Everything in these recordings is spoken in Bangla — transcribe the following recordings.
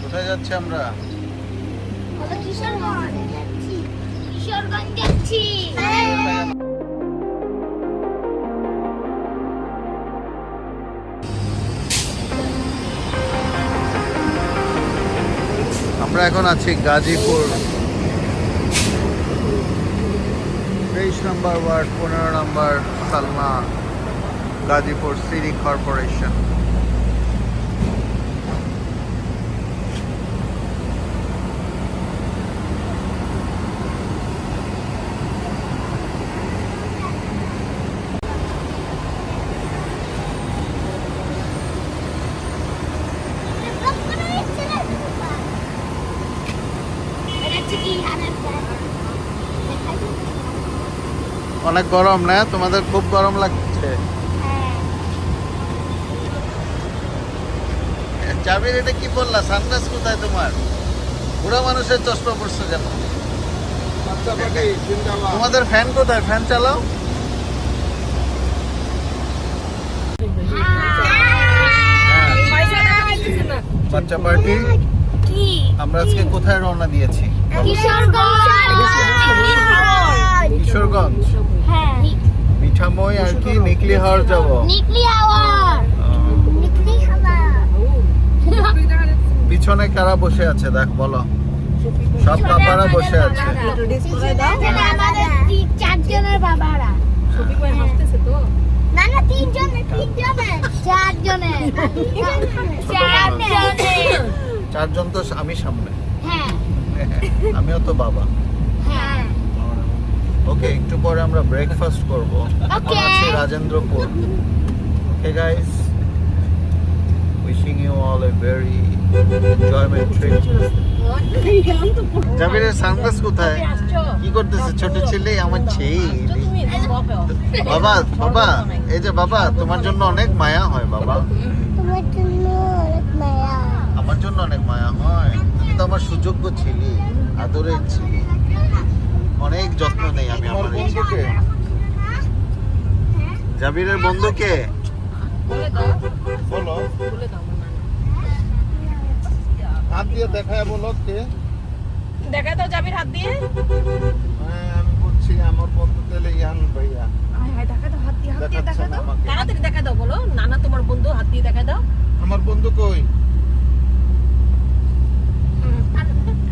কোথায় যাচ্ছি আমরা? কিশোরগঞ্জ যাচ্ছি। আমরা এখন আছি গাজীপুর 23 নম্বর ওয়ার্ড 15 নম্বর সালমা গাজীপুর সিটি কর্পোরেশন। অনেক গরম না? তোমাদের খুব গরম লাগছে? জাবির এটা কি বললা? সানগ্লাস কোথায় তোমার? বুড়া মানুষের চশমা পড়ছে কেন? তোমাদের ফ্যান কোথায়? ফ্যান চালাও। বাচ্চা পার্টি। আমরা আজকে কোথায় রওনা দিয়েছি? কিশোরগঞ্জ। মিঠামই আর কি নিকলি হাওয়ার যাবো। পিছনে কারা বসে আছে দেখ, বলো। সব বাবারা বসে আছে। চারজনের বাবারা। না না, চারজন তো আমি সামনে। হ্যাঁ, আমিও তো বাবা। হ্যাঁ। ওকে, একটু পরে আমরা ব্রেকফাস্ট করব। এখন আছি Rajendrapur. Okay guys, wishing you all a very enjoyment trip. জাবিরের সানগ্লাস কোথায়? কি করতেছে ছোট ছেলে? আমার ছেলে। বাবা, বাবা, এই যে বাবা, তোমার জন্য অনেক মায়া হয় বাবা। তোমার জন্য অনেক মায়া। আমার জন্য অনেক মায়া হয়। তুমি তো আমার সুযোগ্য ছেলে, আদরের ছেলে। অনেক যত্ন নেই আমি আমার বন্ধুকে। জাবিরের বন্ধুকে বলো, হাত দিয়ে দেখায় বলো কে? দেখা দাও জাবির হাত দিয়ে। হ্যাঁ, আমি বলছি আমার বন্ধু তেলে ইয়ান ভাইয়া। দেখা দাও হাত দিয়ে, হাত দিয়ে দেখা দাও। আমাকে। তাড়াতাড়ি দেখা দাও, বলো নানা তোমার বন্ধু, হাত দিয়ে দেখা দাও। আমার বন্ধু কই?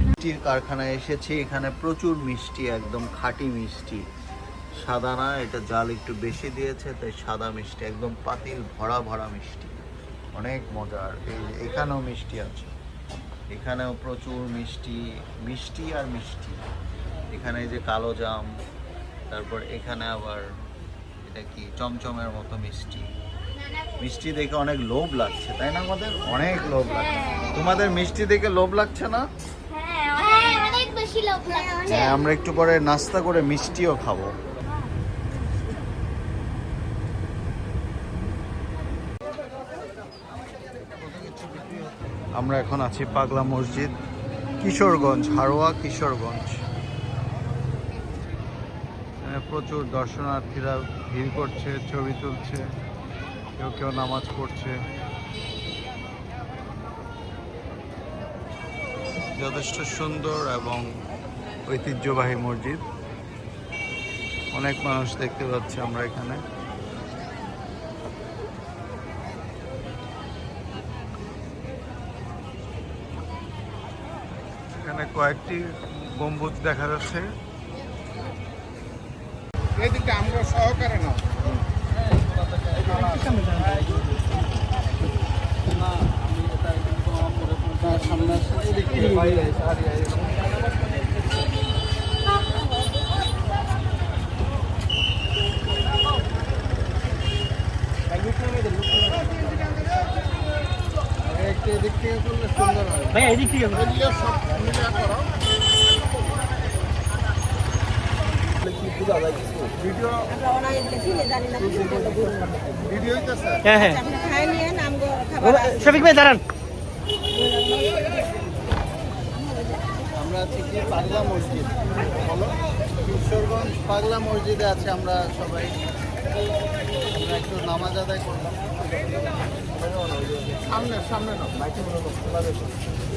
মিষ্টির কারখানায় এসেছি। এখানে প্রচুর মিষ্টি, একদম খাঁটি মিষ্টি, সাদা না, এটা জাল একটু বেশি দিয়েছে তাই সাদা মিষ্টি, একদম পাতিল ভরা ভরা মিষ্টি, অনেক মজার। এখানেও মিষ্টি আছে, এখানেও প্রচুর মিষ্টি, মিষ্টি আর মিষ্টি। এখানে এই যে কালো জাম, তারপর এখানে আবার এটা কি চমচমের মতো মিষ্টি। মিষ্টি দেখে অনেক লোভ লাগছে, তাই না? আমাদের অনেক লোভ লাগছে। তোমাদের মিষ্টি দেখে লোভ লাগছে না? হ্যাঁ, অনেক বেশি লোভ লাগছে। হ্যাঁ, আমরা একটু পরে নাস্তা করে মিষ্টিও খাবো। আমরা এখন আছি পাগলা মসজিদ, কিশোরগঞ্জ, হারোয়া কিশোরগঞ্জ। প্রচুর দর্শনার্থীরা ভিড় করছে, ছবি তুলছে, কেউ কেউ নামাজ পড়ছে। যথেষ্ট সুন্দর এবং ঐতিহ্যবাহী মসজিদ। অনেক মানুষ দেখতে পাচ্ছি আমরা এখানে। এখানে কয়েকটি গম্বুজ দেখা যাচ্ছে। এদিকে আমরা সহকারে না এদিক থেকে করলে সুন্দর হয় ভাই। এদিক থেকে সব মিলিয়ে করো। শফিক ভাই দাঁড়ান। আমরা আছি কি পাগলা মসজিদ, বলো। কিশোরগঞ্জ পাগলা মসজিদে আছে আমরা সবাই। আমরা একটু নামাজ আদায় করলাম। সামনে সামনে না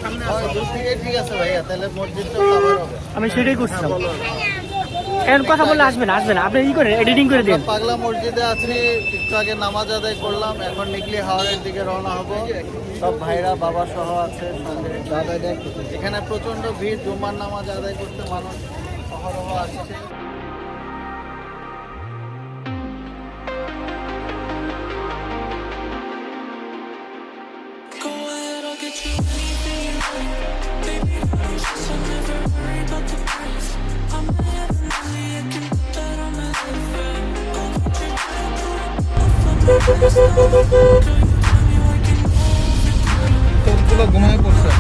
সামনে ঠিক আছে ভাইয়া, তাহলে মসজিদটা কভার হবে। আমি সেটাই করছিলাম। এখন কথা বললে আসবেন আপনি ই করে এডিটিং করে দিন। আমরা পাগলা মসজিদে আছি, একটু আগে নামাজ আদায় করলাম, এখন নিকলি হাওড়ের দিকে রওনা হব। সব ভাইরা বাবা সহ আছে সঙ্গে। এখানে প্রচন্ড ভিড়, জুম্মার নামাজ আদায় করতে মানুষ অহরহ আসছে। তোরগুলো ঘুমায় পড়ছে।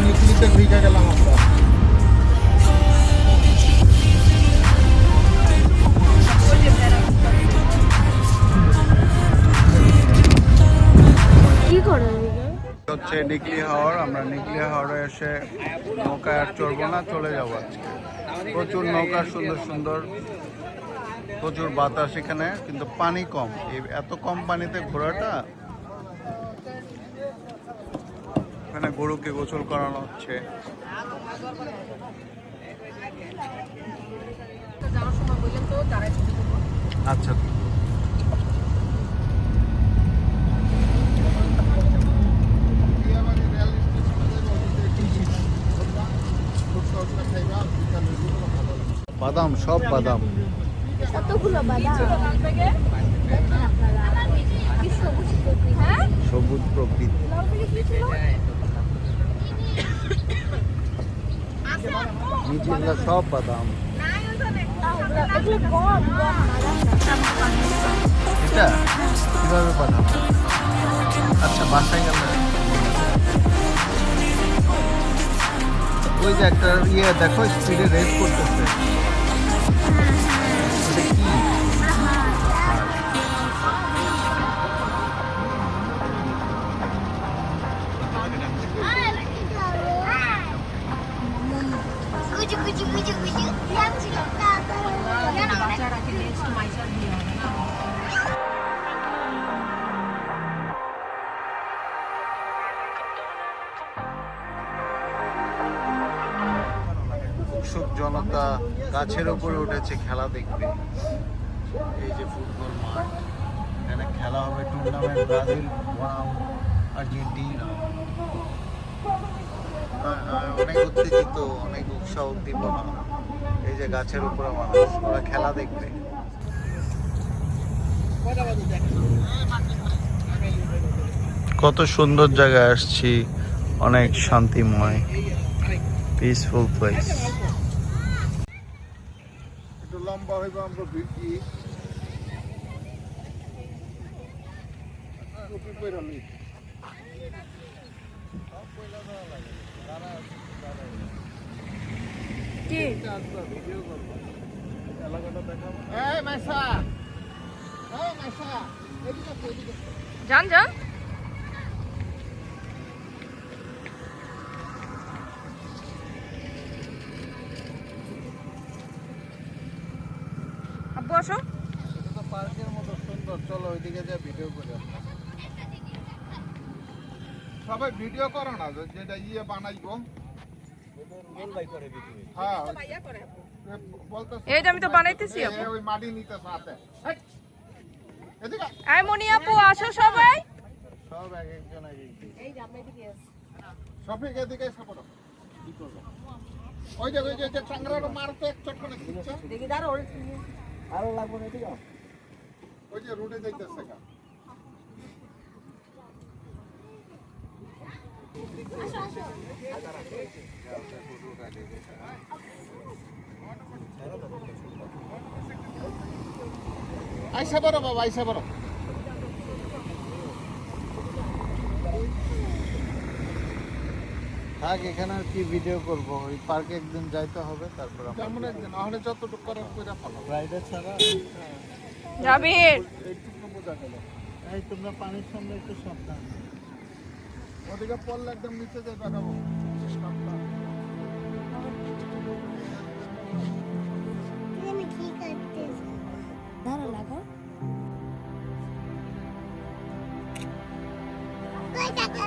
নিকলিতে ঢুকে গেলাম আমরা। কি করে হচ্ছে নিকলি হাওড়। আমরা নিকলি হাওড়ে এসে নৌকায় আর চড়বো না, চলে যাবো আজকে। প্রচুর নৌকা, সুন্দর সুন্দর, প্রচুর বাতাস এখানে, কিন্তু পানি কম। এই এত কম পানিতে ঘোরাটা। এখানে গরুকে গোসল করানো হচ্ছে। যাওয়ার সময় বললেন তো দাঁড়ায় ছবি তুলবো। আচ্ছা, বাদাম, সব বাদাম। কতগুলো বাদাম থেকে কি সবুজ টুপি, হ্যাঁ সবুজ প্রকৃতি। কি ছিল নিচে সব বাদাম। এগুলো গম বাদাম। এটা কিভাবে বাদাম? আচ্ছা, বাসায় গেলে ওই যে একটা ইয়ে দেখো, স্পিডে রেস করতেছে। ওটা কি? গুজু গুজু গুজু গুজু লাগছিল না বাচ্চারাকে নেক্সট মাইশার দিয়ে হবে না। উৎসুক জনতা গাছের উপরে উঠেছে খেলা দেখবে। এই যে ফুটবল মাঠ, এখানে খেলা হবে টুর্নামেন্ট, ব্রাজিল বনাম আর্জেন্টিনা। অনেক উত্তেজিত, অনেক উৎসাহ উদ্দীপনা। এই যে গাছের উপরে মানুষ, ওরা খেলা দেখবে। কত সুন্দর জায়গায় আসছি, অনেক শান্তিময়, পিসফুল প্লেস। একটু লম্বা হইব আমরা ভিড়ি টুপি পরে নি। কি এলাকাটা দেখাবো। এই মাইসা, এই মাইসা, এদিকে আসো, এদিকে আসো। যান যান। আব্বু আসো। এটা তো পার্কের মতো সুন্দর, চলো ওইদিকে যা ভিডিও করে। সবাই ভিডিও করো না, যেটা ইয়ে বানাইবো। হ্যাঁ, ভাইয়া করে আপু। বলতেছে এই যে আমি তো বানাইতেছি আপু। ওই মাটি নিতে সাথে। এদিকে আই মনি আপু আসো সবাই। সব এক একজন এক একদিন। এই যে আমরা এদিকে আছি। শফিক এদিকে এসে পড়ো। ওই যে চাংরাটা মারতে এক চটকনে খিচ্ছে। দেখি দাঁড়ো। আরো লাগবে না, এদিকে ওই যে রোডে যাইতেছে গা। আইসা বড় বাবা, আইসা বড়। থাক, এখানে আর কি ভিডিও করবো। ওই পার্কে একদিন যাইতে হবে, তারপর যেমন একদিন নাহলে যতটুকু করার কইরা ফেলো। ফ্রাইডে ছাড়া। জাবির এইটুকু বোঝা গেল। এই তোমরা পানির সামনে একটু সাবধান। ওদিকে পড়লে একদম নিচে যাই দেখাবো। আমি কি করতেছি দাঁড়া লাগো কই টাকা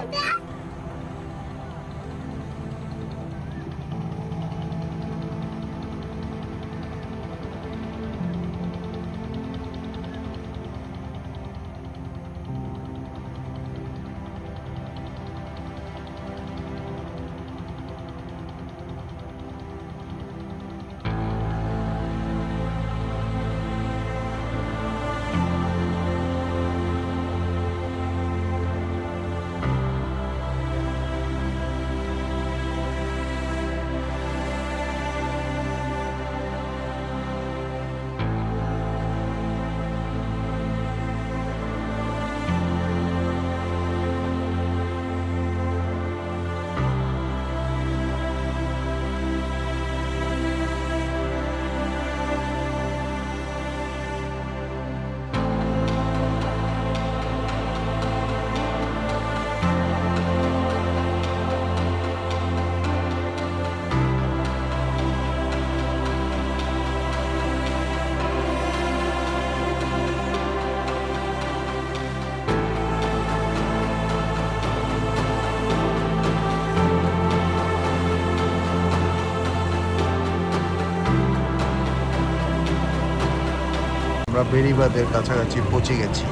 আমরা বেরিবাদের কাছাকাছি পৌঁছে গেছি।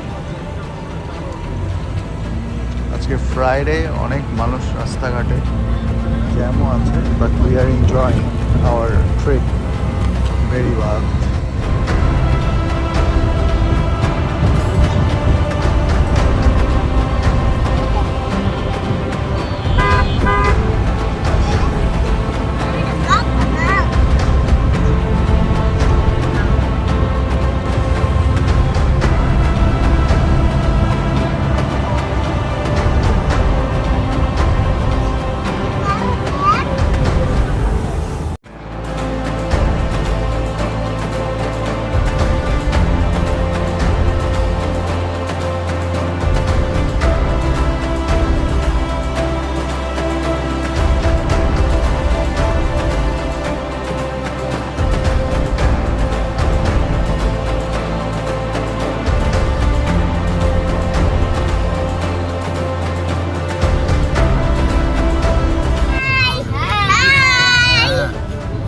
আজকে ফ্রাইডে, অনেক মানুষ রাস্তাঘাটে, জ্যামও আছে, but we are enjoying hour trip Beribadh.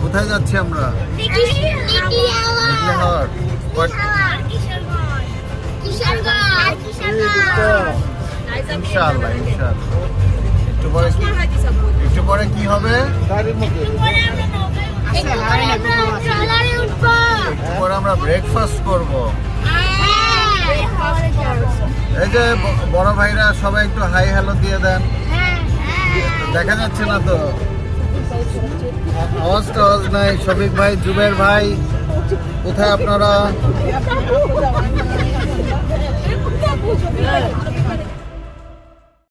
কোথায় যাচ্ছি আমরা? হাওয়ার। ইনশাআল্লাহ ইনশাআল্লাহ। একটু পরে কি হবে? একটু পরে আমরা ব্রেকফাস্ট করব। এই যে বড় ভাইরা সবাই একটু হাই হ্যালো দিয়ে দেন। দেখা যাচ্ছে না তো, আওয়াজ টাওয়াজ নাই। শফিক ভাই, জুবের ভাই, কোথায় আপনারা?